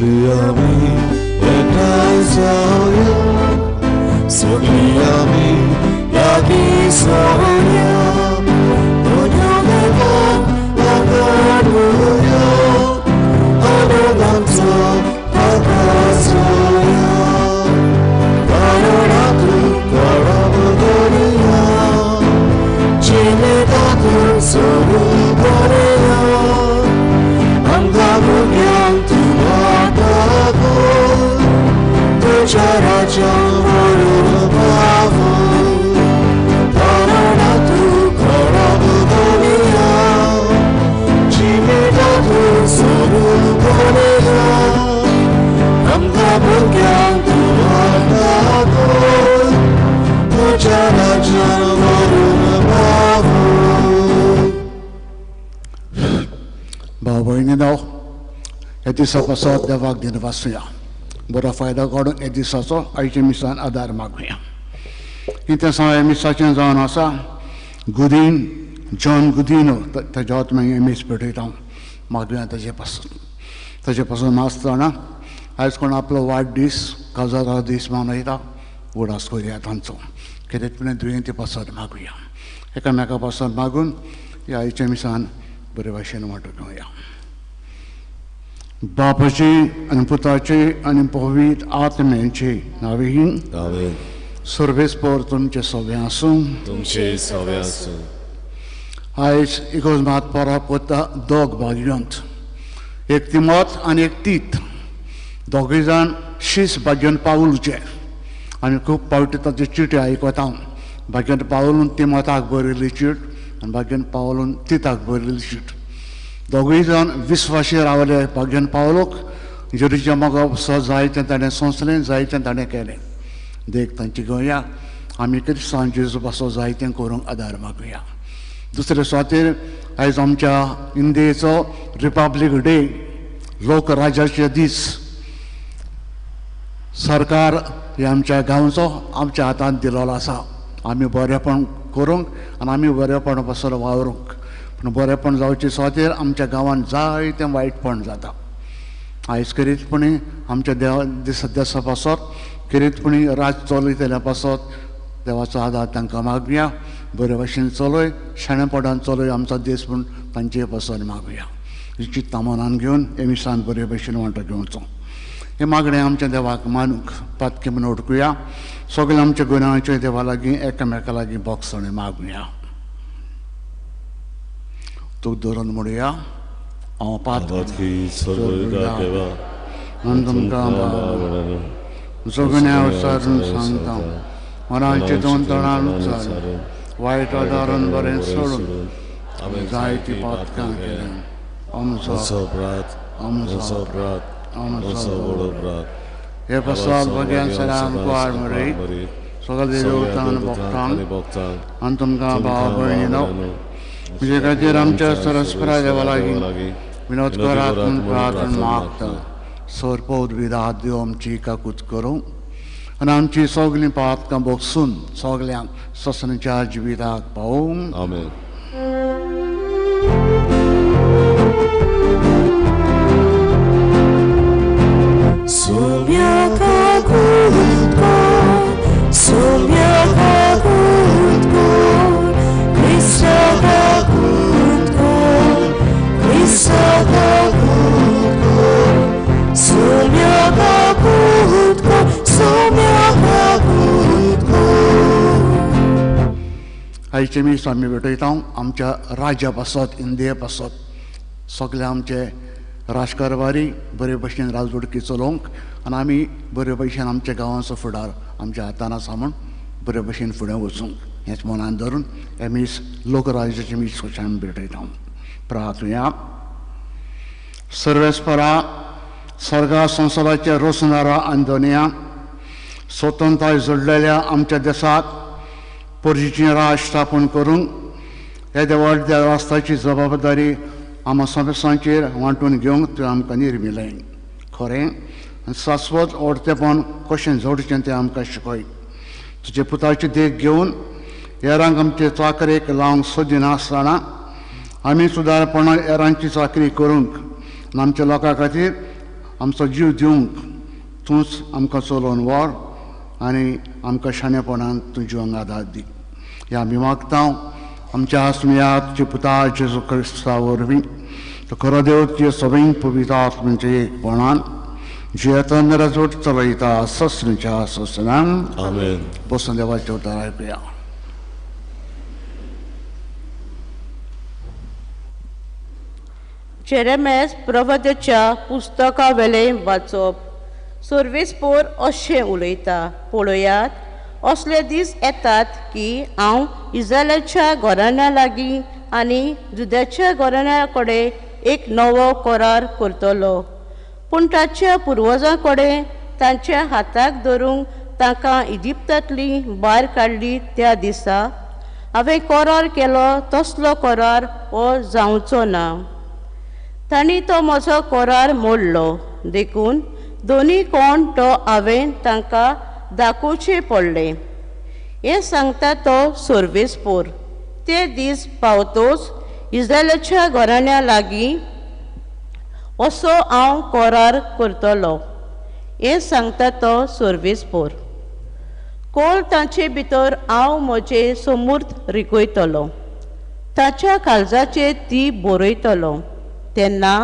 Sogli ami etasoya, sogli ami yaki soya, onyo deva agaruya, anaganto pagasoya, karoratu karabudoria, chinedatu sorugoria, angabukyan tuwatago, tucharajan varubavu, karoratu karabudoria, chinedatu sorugoria, angabukyan tuwatago, tucharajan varubavu. Bawa ini dah, itu sapasat dewag di nevasnya. Berfaedah kalau itu saso, itu misalnya ada magnya. Itu saya misalnya zaman asa, John Goodino, terjauh mengemis berita, magnya terjepasut master na, harus kena upload wide disk, kaza disk mana itu, udah sekolah tanso. Kita punya 20% magnya. Ekan mereka pasal magun, ya itu misalnya berwasian macam ya. Bapaci, anputaci, anpahwit, atmenci, navihin. Amen. Service por tumche sobiasum. Tumche sobiasum. Ais ikos mat para pota dog bagyant. Ek timot an ek tit. Dogizan shis bagyan paulche. Ani खूप पावटीता चिठी ऐकवता bagyan paulun timotak borili chit an bagyan paulun titak borili chit. Dogijan विश्वासी रावले bagyan pauluk jadi jamaga सजाइते तने सोचले जाइते तने केले देखता चिगोया आम्ही कधी सांजेस बसो जाइते करून आधार मागूया दुसरे स्वातीर आयज आमच्या इंडियेचो रिपब्लिक डे लोक राज्याचे दीस सरकार हे आमच्या गांवचो आमच्या हातांत दिलेलो आसा आमी बरेपण करूंक आनी आमी बरेपण बसोन वावरूंक पूण बरेपण जावचे सुवातेर आमच्या गांवांत जायतें वायटपण जाता आयज करीतपणी आमच्या देशा पासत करीतपणी राज चलयतल्या पासत देवाचो आदार तांकां मागुया बरे भशेन चलय शाणेपणान चलय आमचो देश पूण तांचे पासून मागुया ही चित्तां मनान घेवन हे मिसान बरे भशेन वांटो घेवचो हे मागणें आमच्या देवाक मानूंक पातकी म्हूण ओडकुया सगळे आमच्या गुन्यांचे देवा लागीं एकामेका लागीं बोगसणे मागुया तूं धरून म्हणुया हांव पातकी जगण्या विचारून सांगता मनाचे दोन तणान उचारून वायट आदारून बरें सोडून जायती पातकां केलें आमचो हे पसाल भगवान सलाम कुआर मरी सगळे देवतान भक्तांक आनी तुमकां भाव भयणीनो म्हजे खातीर आमच्या सरस्वरा देवा लागीं विनोद करात म्हूण प्रार्थना मागता सर्प उद्भिदात देव आमची काकूत करूं आनी आमची सगळीं पातकां बोगसून सगल्यांक ससणीच्या जिविताक पावूंक आमेन आयचे मीस आमी भेटयता आमच्या राज्या पासत इंडिये पासत सगळे आमचे राजकारभारी बरे भशेन राजवडकी चलोवंक आनी आमी बरे भशेन आमच्या गांवाचो फुडार आमच्या हातान आसा म्हूण बरे भशेन फुडें वचूंक हेच मनान धरून हे मीस लोकराज्याचे मीस कशें आमी भेटयता प्रार्थना सर्वेस्परा सर्गा संसदाचे रोसणारा आंदोनिया स्वतंत्रताय जोडलेल्या आमच्या देशाक पोरजीचें राज स्थापन करूंक हे व्हडल्या राष्ट्राची जबाबदारी आमी सदस्यांचेर वांटून घेवंक तुवें आमकां निर्मिलें खरें आनी शाश्वत ओडतेपण कशें जोडचें तें आमकां शिकय तुजे पुताची देख घेवन हेरांक आमचे चाकरेक लावंक सोदिनासतना आमी सुदारपणान हेरांची चाकरी करूंक आनी आमच्या लोकां खातीर आमचो जीव दिवंक तूंच आमकां चलोवन व्हर आनी आमकां शाणेपणान तूं जिवंक आदार दी. हें आमी मागता आमच्या आत्म्यात तुजे पुता जेजू क्रिस्ता वरवीं. तो खरो देव तुजे सगळीं पवित्र आत्म्याचे एकपणान जियेतन राजवट चलयता ससणीच्या ससनान. आमेन. बसून देवाचें उतर आयकुया. जेरेमेस प्रवक्त्याच्या पुस्तका वेलें वाचप. सर्वेस्पोर अशें उलयता, पळयात असले दीस येतात की हांव इस्रायलाच्या घराण्या लागीं आनी जुद्याच्या घराण्या कडेन एक नवो करार करतलो. पूण ताच्या पुर्वजां कडेन तांच्या हाताक धरूंक तांकां इजिप्तांतली भायर काडली त्या दिसा हांवें करार केलो तसलो करार हो जावचो ना. तांणी तो म्हजो करार मोडलो. देखून दोनी कोण तो हांवें तांकां दाखोवचे पडले. हें सांगता तो सर्वेस्पोर. ते दीस पावतोच इस्रायलाच्या घराण्या लागीं असो हांव करार करतलो. हें सांगता तो सर्वेस्पोर. कोल तांचे भितर हांव म्हजे समूर्त रिकयतलो. ताच्या काळजाचेर ती बरयतलो. तेन्ना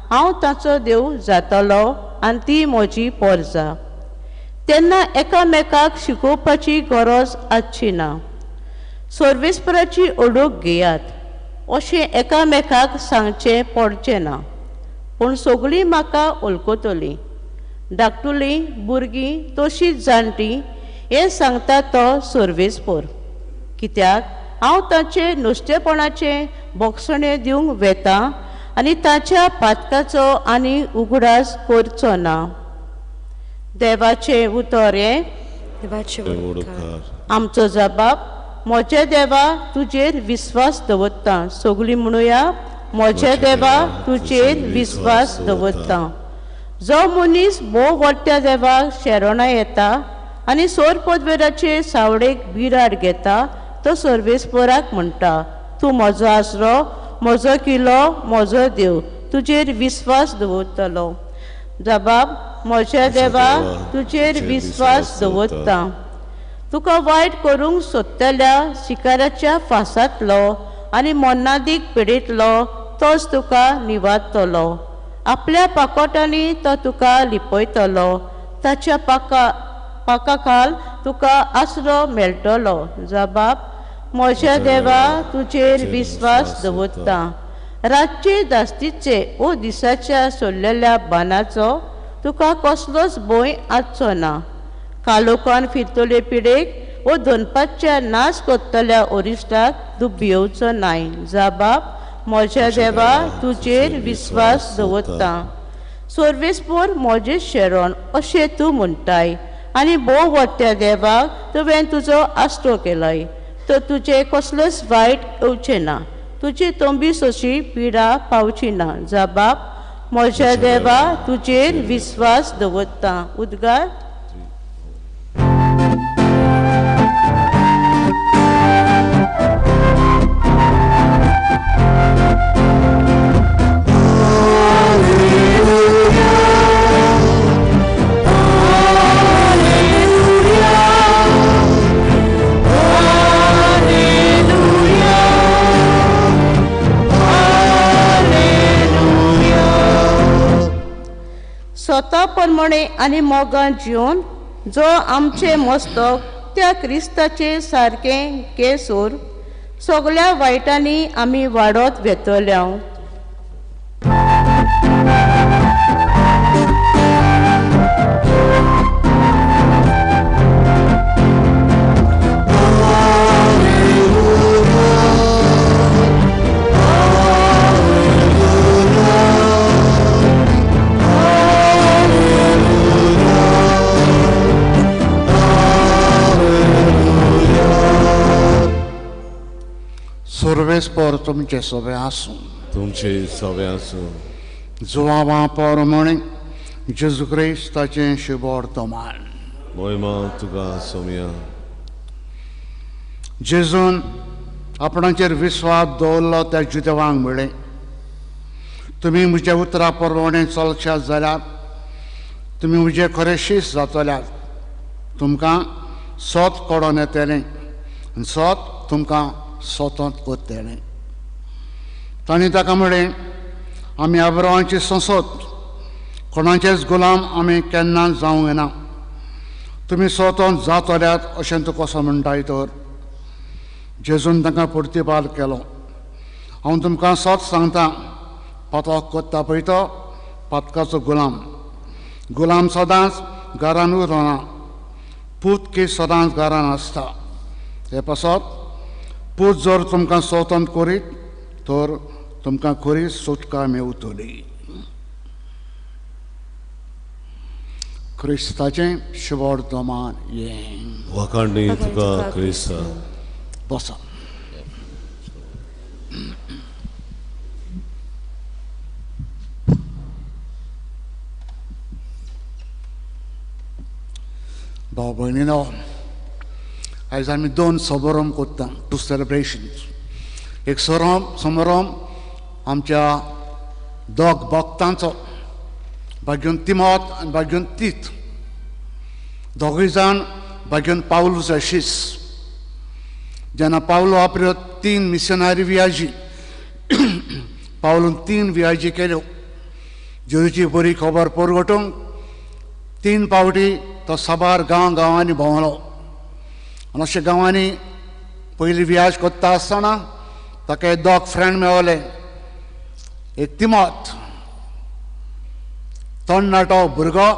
हांव ताचो देव जातलो आनी ती म्हजी परजा. तेन्ना एकामेकाक शिकोवपाची गरज आसची ना. सर्वेस्पराची ओळख घेयात अशें एकामेकाक सांगचें पडचें ना. पूण सगळीं म्हाका वळखतलीं, धाकटुलीं, भुरगीं, तशींच जाणटीं. हें सांगता तो सर्वेस्पोर. कित्याक हांव तांचे नुस्तेपणाचें भोगसणें दिवंक वेता आनी ताच्या पातकाचो आनी उगडास करचो ना. देवाचें उतर हें. आमचो जबाब. म्हज्या देवा तुजेर विस्वास दवरता. सगळीं म्हणुया, म्हज्या देवा तुजेर विस्वास दवरता. जो मनीस भोव व्हडट्या देवाक शेरोणा येता आनी सोर पदवेराचे सावडेक बिराड घेता तो सर्वेस्पोराक म्हणटा, तूं म्हजो आसरो, म्हजो किलो, म्हजो देव. तुजेर विस्वास दवरतलो. जबाब. म्हज्या देवा तुजेर विस्वास दवरता. तुका वायट करूंक सोदतल्या शिकाराच्या फासांतलो आनी मोन्नादीक पिडेंतलो तोच तुका निवाडटलो. आपल्या पाकोटांनी तो तुका लिपयतलो. ताच्या पाका खाल तुका आसरो मेळटलो. जबाब. म्हज्या देवा तुजेर विस्वास दवरता. रातचे दास्तीचे ओ दिसाच्या सोडलेल्या बानाचो तुका कसलोच भंय आसचो ना. कालोखान फिरतले पिडेक ओ दोनपाच्या नाश कोत्तल्या ओरिश्टाक तूं भियेवचो नाय. जबाब. म्हज्या देवा तुजेर विस्वास दवरता. सर्वेस्पोर म्हजें शेरोण अशें तूं म्हणटाय आनी भोव व्हडट्या देवाक तुवें तुजो आसरो केलाय. तो तुजें कसलोच वायट येवचें ना. तुजी तोंबी अशी पिडा पावची ना. जबाब. म्हज्या देवा तुजेर विस्वास दवरता. उद्गार. स्वता प्रमाणे आनी मोगान जिवन जो आमचे मस्तक त्या क्रिस्ताचे सारकें केसूर सगळ्या वायटांनी आमी वाडत वेतल्या. सर्वेस्पोर तुमचे सवे आसूं. तुमचे सवे आसूं. जुवावा प्रमाणे जेजू क्रिस्ताचें शुभ वर्तमान. महिमा तुका सोम्या. जेजून आपणाचेर विस्वास दवरलो त्या जुदेवांक म्हळें, तुमी म्हज्या उतरा प्रमाणे चलशात जाल्यार तुमी म्हजे खरे शिश्य जातल्यार तुमकां सोत कोडोन येतलें आनी सोत तुमकां सोतोंत कोत्तलें. तांणी ताका म्हळें, आमी अब्रामाची संसद, कोणाचेच गुलाम आमी केन्नाच जावंक येना. तुमी सोतोंत जातल्यात अशें तूं कसो म्हणटाय तर? जेजून तांकां प्रतिपाद केलो, हांव तुमकां सोत सांगतां, पातक कोत्ता पळय तो पातकाचो गुलाम सदांच घरानूच रावना, पूत की सदांच घरान आसता. हे पासत पूत जर तुमकां सोतोंत करीत तर तुमकां खरी सुटका मेवतली. क्रिस्ताचें शिवर्तमान हें. वखाणी तुका क्रिस्ता. बसा. भाव भयणीनो, आयज आमी 2 समारंभ कोत्ता, 2 सेलिब्रेशन्स. एक समारंभ आमच्या दोग भक्तांचो, भाग्यून तिमोथ आनी भाग्यून तीत, दोगूय जाण भाग्यून पावलूचे शिश्य. जेन्ना पावलो आपल्यो 3 मिशनरी वियाजी, पावलून 3 वियाजी केल्यो, जेजूची बरी खबर परगटूंक 3 पावटी तो साबार गांवांनी भोंवलो. आनी अशें गांवांनी पयली वियाज कोत्ता आसतना ताका 2 फ्रेंड मेवले. एक तिमोथ, तरणाटो भुरगो,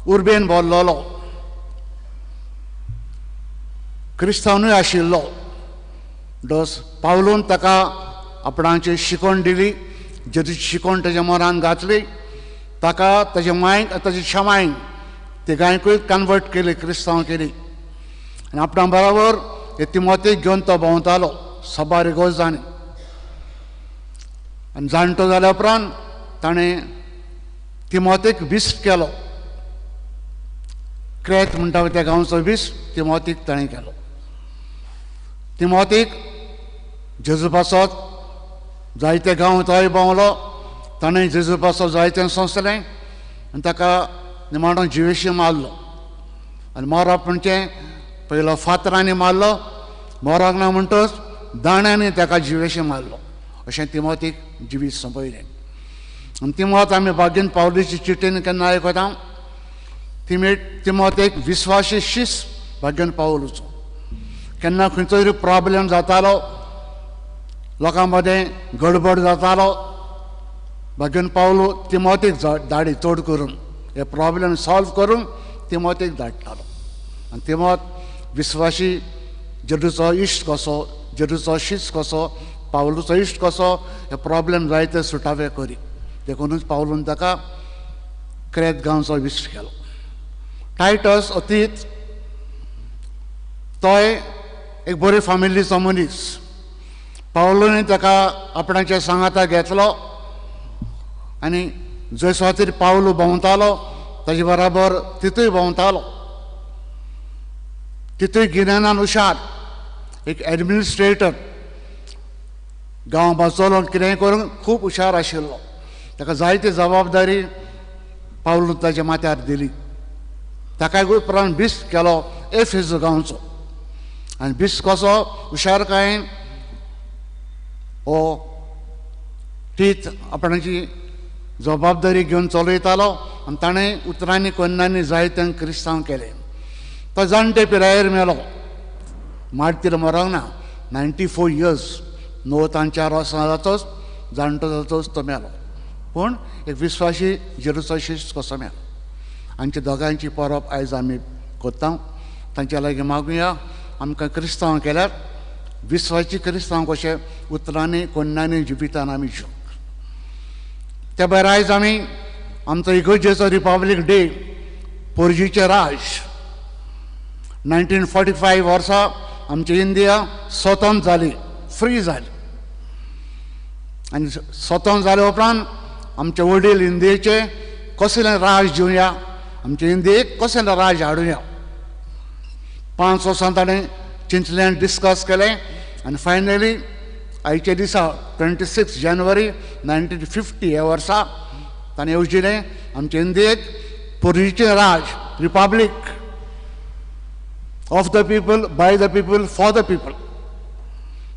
उर्बेन भोल्लोलो, क्रिस्तांवूय आशिल्लो. पावलून ताका आपणाची शिकवण दिली, जेजूची शिकवण ताच्या मनान घातली. ताका ताचे मांयक ताच्या क्षमायक तिगांयकूय कन्वर्ट केली, क्रिस्तांव केली. आनी आपणा बरोबर हे तिमोथीक घेवन तो भोंवतालो साबार इगोर्जांनी. आनी जाणटो जाल्या उपरांत ताणें तिमोथीक विस्ट केलो. क्रेत म्हणटा त्या गांवचो विस्ट तिमोथीक ताणें केलो. तिमोथीक जेजू पासत जायते गांव थंय भोंवलो. ताणें जेजू पासत जायतें सोंसलें आनी ताका निमाणो जिवेशी मारलो. आनी मरप म्हणजे पयलो फातरांनी मारलो, मरक ना म्हणटच दाण्यांनी ताका जिवेशी मारलो. अशें तिमोथीक जिवीत सोंपयलें. आनी तिमोथ आमी बागेन पावलीची चिठ्ठीन केन्ना आयकता, तिमोथीक विस्वासी शिश्य बागेन पावलूचो. केन्ना खंयचो तरी प्रॉब्लेम जातालो, लोकां मदें गडबड जातालो, बागेन पावलो तिमोथीक धाडी चड करून हे प्रॉब्लेम सॉल्व करून तिमोथीक धाडटालो. आनी तिमोथ विस्वासी जेजूचो इश्ट कसो, जेजूचो शिश्य कसो, पावलूचो इश्ट कसो, हे प्रॉब्लेम जायते सुटावे करी. देखूनच पावलून ताका क्रेत गांवचो विश्ट केलो. टायटस अतीत तोय एक बरे फामिलीचो मनीस. पावलून ताका आपणाच्या सांगाता घेतलो आनी जंय सुवातेर पावलू भोंवतालो ताचे बराबर तितूय भोंवतालो. तितूय गिन्यानान हुशार, एक एडमिनिस्ट्रेटर, गांव वाचोलो कितेंय करूंक खूब हुशार आशिल्लो. ताका जायती जबाबदारी पावलून ताच्या माथ्यार दिली. ताकाय उपरांत बिस्ट केलो एफेज गांवचो. आनी बिस्ट कसो हुशारकायेन हो तीत आपणाची जबाबदारी घेवन चलयतालो. आनी ताणें उतरांनी कन्नांनी जायत्यांक क्रिस्तांव केले. तो जाणटे पिरायेर मेलो, मारतीर मरोंक ना. 94 years, 94 वर्सां जातोच, जाणटो जातोच तो मेलो. पूण एक विस्वासी जेजूचो शिश्य कसो मेलो. आमच्या दोगांयची परब आयज आमी कोत्ता. तांच्या लागीं मागुया आमकां क्रिस्तांव केल्यार विस्वासी क्रिस्तांव कशे उतरांनी कन्नांनी जिवितान आमी जिवंक. त्या भायर आयज आमी आमचो इगर्जेचो रिपब्लीक डे, पोर्जुगीचें राज. 1945 वर्सा आमची इंडिया स्वतंत्र जाली, फ्री जाली. आनी स्वतंत्र जाले उपरांत आमचे वडील इंडियेचे कसलें राज दिवया, आमचे इंडियेक कसलें राज हाडुया. 5 वर्सां ताणें चिंतलें, डिस्कस केलें आनी फायनली आयच्या दिसा 26 जानेवारी 1950 ह्या वर्सा ताणें येवजिलें आमचे इंडियेक पुर्वीचें राज, republic of the people, by the people, for the people.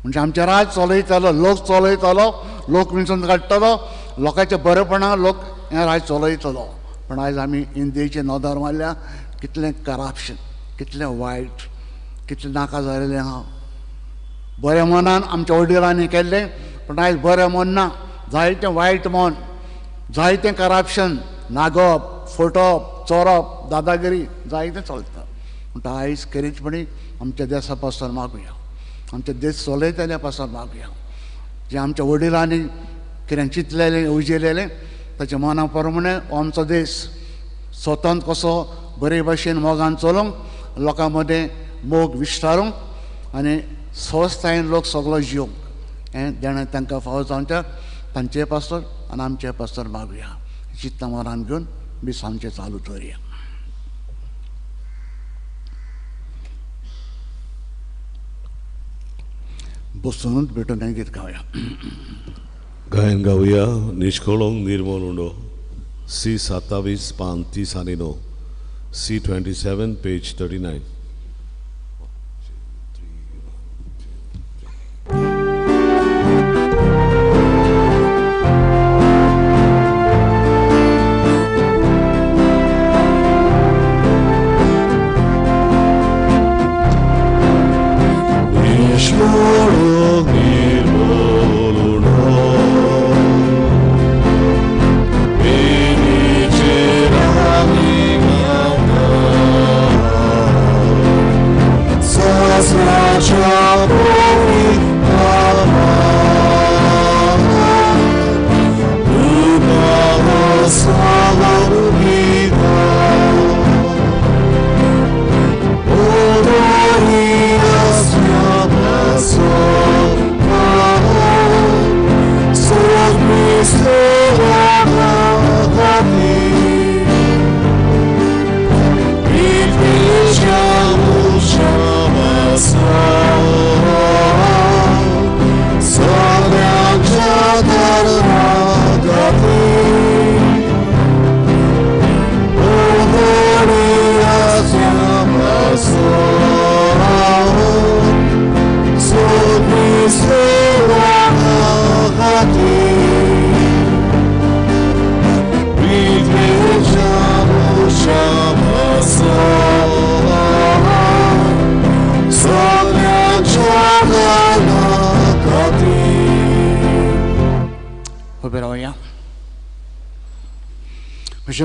म्हणजे आमचे राज चलयतालो, लोक चलयतालो, लोक विंचून काडटलो, लोकांच्या बरेपणाक लोक हें राज चलयतलो. पण आयज आमी इंडियेचें नदर मारल्या, कितलें करप्शन, कितलें वायट, कितलें नाका जालेलें आहा. बरें मनान आमच्या वडिलांनी केल्लें, पण आयज बरें मन ना. जायतें वायट मन, जायतें करप्शन, नागप, फटप, चोरप, दादागिरी जायतें चलता. म्हणटा आयज खेरीतपणी आमच्या देशा पासून मागुया, आमचे देश चलयतल्या पासून मागुया. जें आमच्या वडिलांनी कितें चिंतलेलें, उजिलेलें, ताच्या मना प्रमाणे आमचो देश स्वतंत्र कसो बरे भाशेन मोगान चलोवंक, लोकां मदें मोग विस्तारूंक आनी स्वस्थायेन लोक सगळो जिवंक, हें देणें तांकां फावो जावचें. तांचे पासून आनी आमचे पासून मागुया. चित्तां मनान घेवन दीस आमचें चालू दवरया. बसूनच भेटून हें गीत गावया. गायन गावया निष्कळंक निर्मळ उंडो C27 पान 30 आनी 9, C27 पेज 39.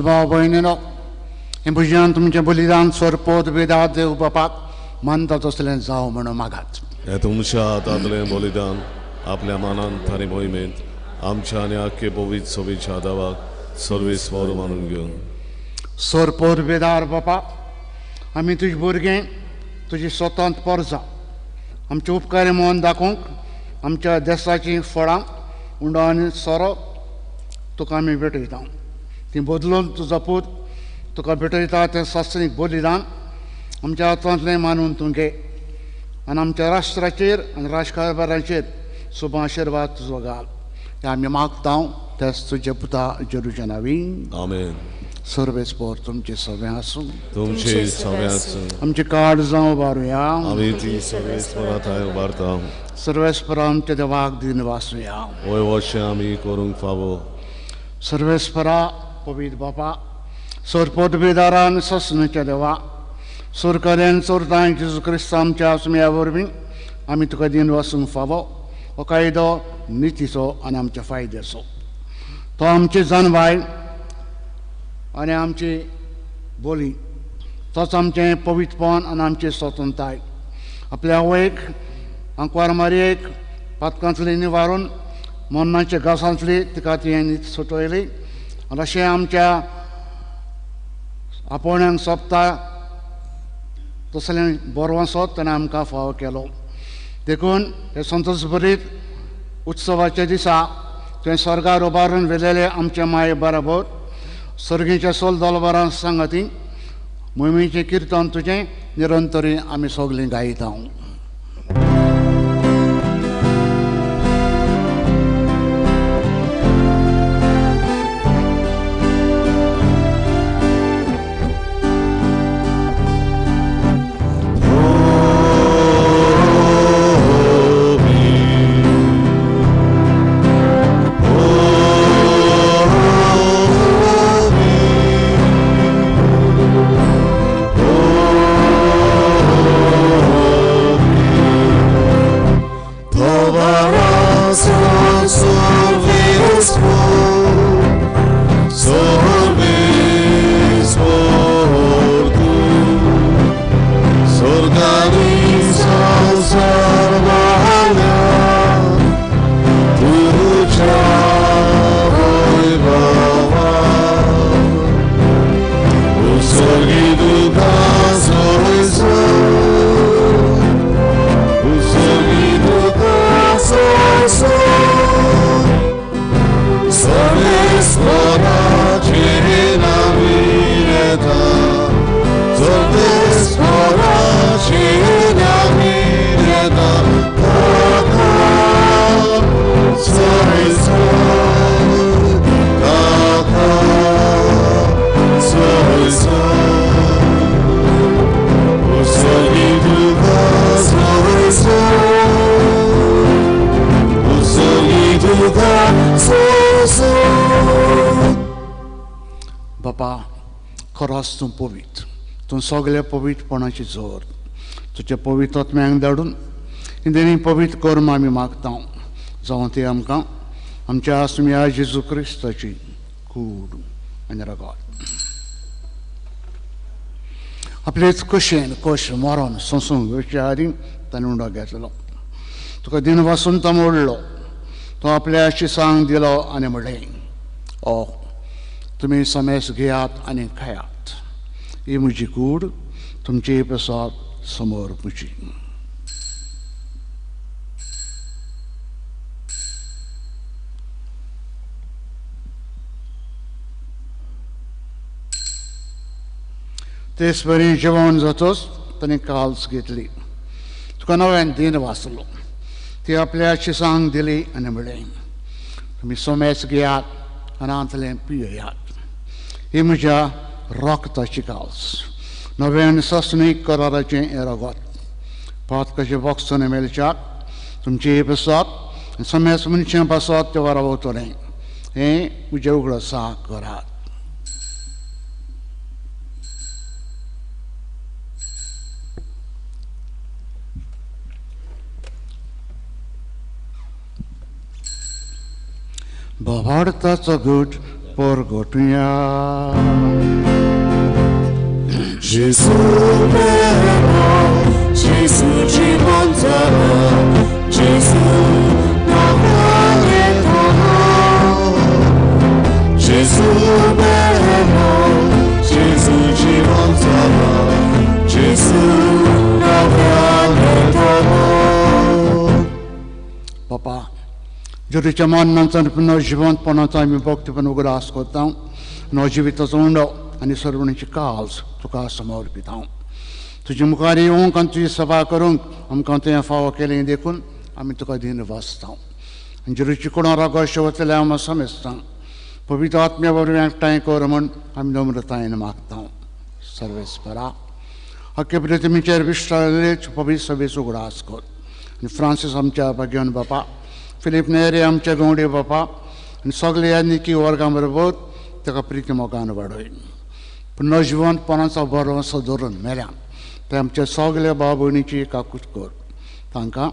भाव भयणीनो, हें भुजन तुमचें बलिदान सोरपोत बेदात देव बापाक मानता तसलें जावं म्हणून मागात. हें तुमच्या हातांतलें बलिदान आपल्या मानांत आनी मोहिमेंत आमच्या आनी आख्खे पवित्र सभेच्या देवाक सर्वेस्वर मानून घेवन. सोरपोत बेदार बापा, आमी तुजी भुरगें, तुजी स्वतंत्र परजां, आमचे उपकारी मोहन दाखोवंक आमच्या देशाची फळां उंडो आनी सोरो तुका आमी भेटयता. ती बदलून तुजो पूत तुका भेटयता तें सस्त्रीक बलिदान आमच्या हातांतलें मानून तूं घे आनी आमच्या राष्ट्राचेर आनी राजकारभाराचेर शुभ आशिर्वाद तुजो घाल. हें आमी मागता तेच तुजे पुता जेरूच्या नांवी. आमेन. सर्वेस्पर तुमचे सगळें आसूं. तुमचे सगळें आसूं. आमची काड जावं उबारुया. आमी ती सर्वेस्परा थंय उबारता. सर्वेस्परा आमच्या देवाक दिन वासुया. वय वर्शें आमी करूंक फावो. सर्वेस्परा पवित्र बापा, सोरपोत बेदारान ससणेच्या देवा, सोरकऱ्यान चोरतां जेजू क्रिस्त आमच्या सुम्या वरवीं आमी तुका दिन वसूंक फावो. हो कायदो नितीचो आनी आमच्या फायद्याचो. तो आमची जानवाय आनी आमची बोली, तोच आमचें पवित्रपण आनी आमची स्वतंत्रताय. आपल्या आवयक आंकवार मारयेक पातकांतली निवारून मरणाच्या घासांतली तिका ती सुटयली. आनी अशें आमच्या आपोवण्यांक सोंपता तसलें बोरवासोत ताणें आमकां फावो केलो. देखून हे संतोश भरीत उत्सवाच्या दिसा तुवें स्वर्गार उबारून व्हेलेले आमच्या माये बराबर सर्गीच्या सोल दोलबारां सांगाती मोहिमेचें किर्तन तुजें निरंतरी आमी सगळीं गायता. देवास तूं पवित्र, तूं सगळ्या पवित्रपणाची जोर, तुज्या पवित्र आत्म्यांक धाडून इंदेनी पवित्र करून आमी मागता, जावं ती आमकां आमच्या आसम्या जेजू क्रिस्ताची कूड आनी रगत. आपलेच कशेन कश मरण संसूंगच्या आदी ताणें उंडो घेतलो. तुका दिन पासून तो मोडलो, तो आपल्या शिसांक दिलो आनी म्हणलें, ओ तुमी समेस घेयात आनी खायात, ही म्हजी कूड तुमचे प्रसाद समोर पुजी. तेच बरें जेवण जातच ताणें काल्स घेतली, तुका नव्यान दिन वाचलो, ती आपल्या शिसांक दिली आनी म्हणलें, तुमी सोमेस घेयात आनी आंतलें पियेयात, ही म्हज्या रक्ताची काल्स, नव्यान सस्नीक कराराचें हें रगत, पातकाचें वखसुने मेलच्याक तुमचे प्रसाद समेस मनशां पासत ते वरावतलें, हें म्हजें उगडसाक करात. Bavartaca good porgotuja. Gesù però, Gesù ci mangiava, Gesù Natale tornò. Gesù però, Gesù ci mangiava, Gesù Natale tornò. Papa, जुरीच्या मानांचा पुन्हा जिवंतपणाचा आमी भक्तीपण उगडास करता, नो जिविताचो उंडो आनी सर्वणीची काल्स तुका समर्पिता. तुजे मुखार येवंक आनी तुजी सभा करूंक आमकां तें फावो केलें देखून आमी तुका दिन वाचता. जुरीची कोणाक अशें वतलें आमी समजता, पवित्र आत्म्या बरोबर एकठांय कर म्हूण आमी नम्रतायेन मागता. सर्वेस्परा हक्के प्रितीचेर विश्वास पवित्र सभेचो उगडास कर आनी फ्रांसीस आमच्या भगवान बापा, फिलीप नेरे आमच्या गवंडे बापा आनी सगळ्या निकी वर्गां बरोबर ताका प्रिती मोगान वाडय. पुन्हा जिवंतपणाचो भरवंसो धरून मेल्यान ते आमच्या सगळ्या भाव भयणीची एकाकूच कर. तांकां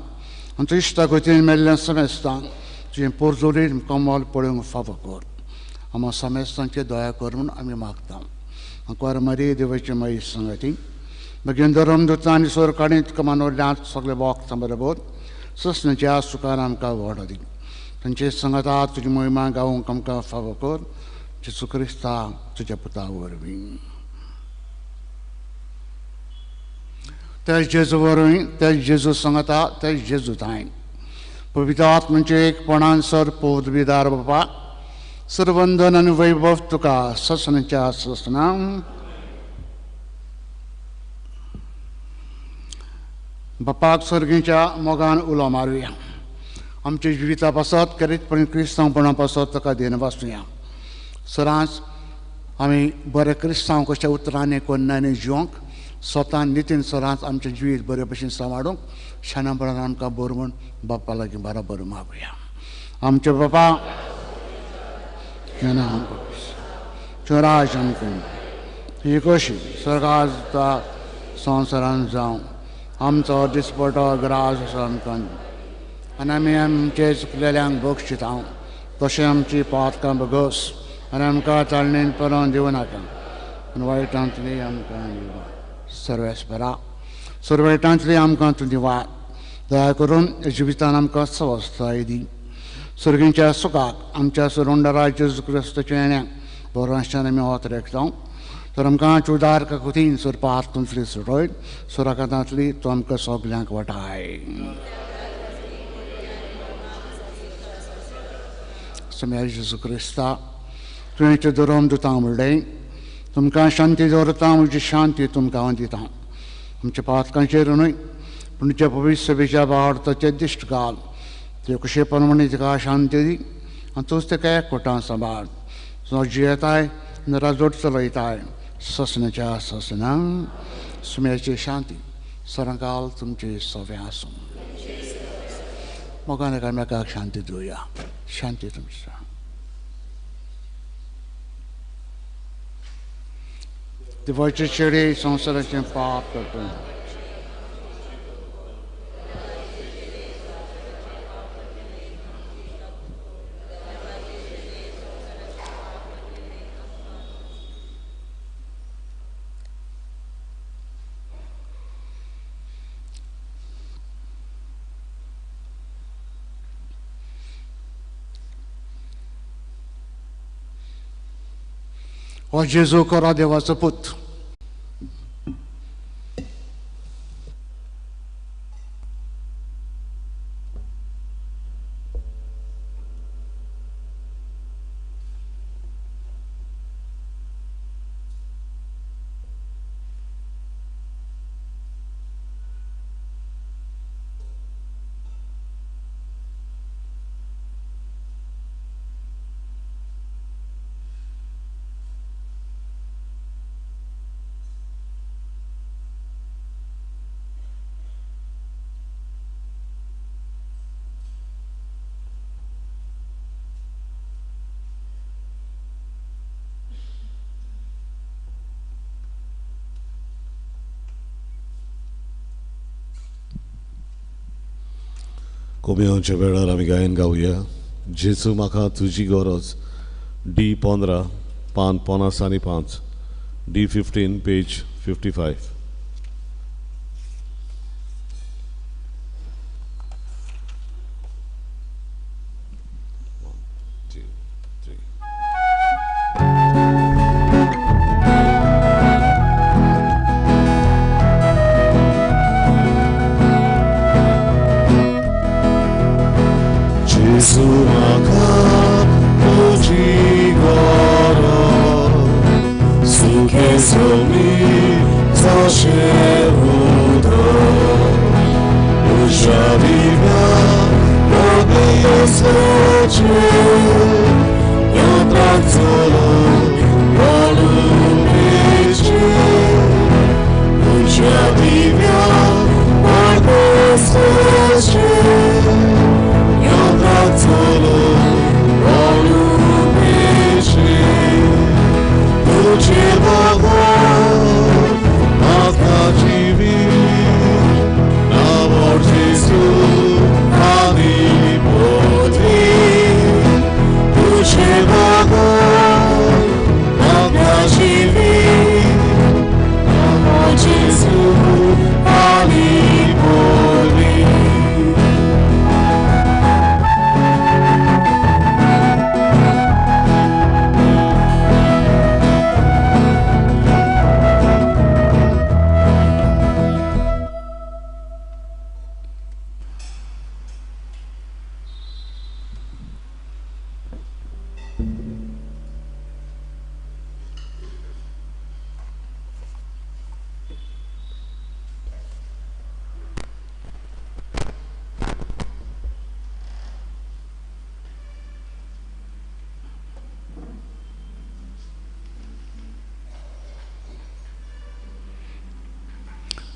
आमच्या इश्टा गतीन मेल्ल्या समेस्तांक तुजें पोरजोरीत कमाल पळोवंक फावो कर. आमी समेस्तांचे दया कर म्हूण आमी मागता. आंकवार मरी देवाची माई संगती मागीर धर्मदूतां आनी सोर काडीत तुका मानवल्यांत सगळे भक्तां बरोबर सस्नाच्या सुखान आमकां व्हड दी. तांचे संगता तुजी महिमा गावूंक आमकां फावो कर. जेजू क्रिस्ता तुज्या पुता वरवीं. तेच जेजू वरवीं, तेच जेजू संगता, तेच जेजू ताय पवित्र आत्म्याचे एकपणान सर पोदविदार बापा, सर्वंदन आनी वैभव तुका ससनाच्या ससनां. बापाक सर्गीच्या मोगान उलो मारुया. आमच्या जिविता पासत करीतपणी क्रिस्तांवपणा पासत ताका देन वाचुया. सरांच आमी बरे क्रिस्तांव कशा उतरांनी कोन्नांनी जिवंक स्वता नितीन सरांच आमचें जिवीत बरे भशेन सांबाळूंक शाणापणान आमकां बरो म्हूण बापा लागीं बरोबर मागुया. आमचे बापा राज आमकां ही कशी सर्गाचा संवसारान जावं आमचो दिसपटो ग्रास आसा आमकां आनी आमी आमचे चुकलेल्यांक बक्षिता तशें आमची पातकां बगस आनी आमकां चाळणेन परोन दिवं नाका आनी वायटांतली आमकां सर्वेस्परा सर्वैटांतली आमकां तूं दिवात. दया करून जिवितान आमकां स्वस्थाय दी. सर्गींच्या सुखाक आमच्या सुरुंडरा जेजू क्रिस्ताच्या येण्याक बरो आसच्यान आमी वत रेखता. तर आमकां चुदार काकुतीन सुर पातूंतली सुटोय सुराकांतांतली तूं आमकां सगल्यांक वटाय. समय जेजू क्रिस्ता तुवें धर्म दिता म्हणलें, तुमकां शांती दवरता म्हजी शांती तुमकां हांव दिता. आमच्या पातकांचेर न्हय पूण तुज्या पवित्र सभेच्या वाडताचे दिश्ट घाल. ते कशे प्रमाणे तिका शांती दी आनी तूंच ताका एकवटां सांबाळ. जो जियेताय आनी राजवट चलयताय ससनाच्या ससनां. सुम्याची शांती सरांकाल तुमचे सवे आसूं. मोगान एकामेकाक शांती दिवया. शांती तुमच्या देवाची चेडे संवसाराचें पाप करता हो जेजू करा देवाचो पूत कोमियोंच्या वेळार आमी गायन गावया जेजू म्हाका तुजी गरज D15 पान 50 आनी 5 D15 पेज 55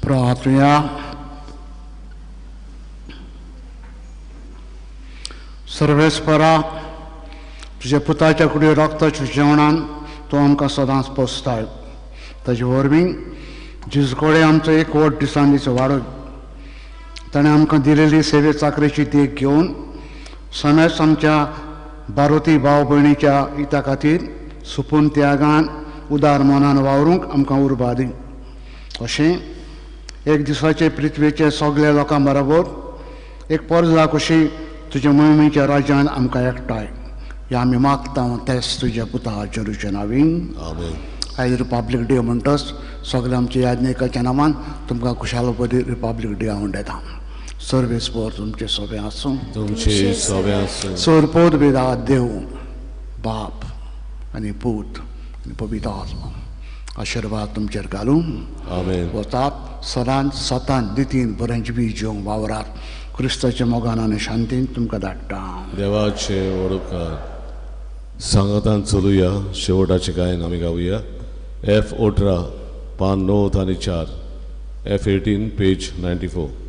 प्रार्थना सर्वेस्परा तुझ्या पुताच्या कुडी रक्ताच्या जेवणान तूं आमकां सदांच पोसताय ताजे वरवीं जिजकोडे आमचो एक वट दिसान दीस वाडय ताणें आमकां दिलेली सेवे चाकरेची देख घेवन समेज आमच्या बारोती भाव भयणीच्या हिता खातीर सुपून त्यागान उदार मनान वावरूंक आमकां उर्बा दी अशें एक दिसाचे पृथ्वीचे सगळे लोकां बरोबर एक परजा कशी तुज्या मोहिमेच्या राज्यान आमकां एकठांय हें आमी मागता तेच तुज्या पुता जेजूच्या नांवीं आयज रिपब्लीक डे म्हणटच सगळे आमच्या याज्ञिकाच्या नांवान तुमकां खुशाल बरी रिपब्लीक डे हांव दिता सर्वेस्पर तुमचे सोबे आसूं तुमचे सोबे आसूं सोरपोत बेदाद देव बाप आनी पूत आनी पवित्र आत्मा आशिर्वाद तुमचेर घालूं वतात सदांच सतान दितीन बरेंच बी जेवंक वावरात क्रिस्ताच्या मोगान आनी शांतीन तुमकां धाडटा देवाचे वडोवकार सांगातान चलुया शेवटाचे गायन आमी गावया F18 पान 9 आनी 4 F18 पेज 94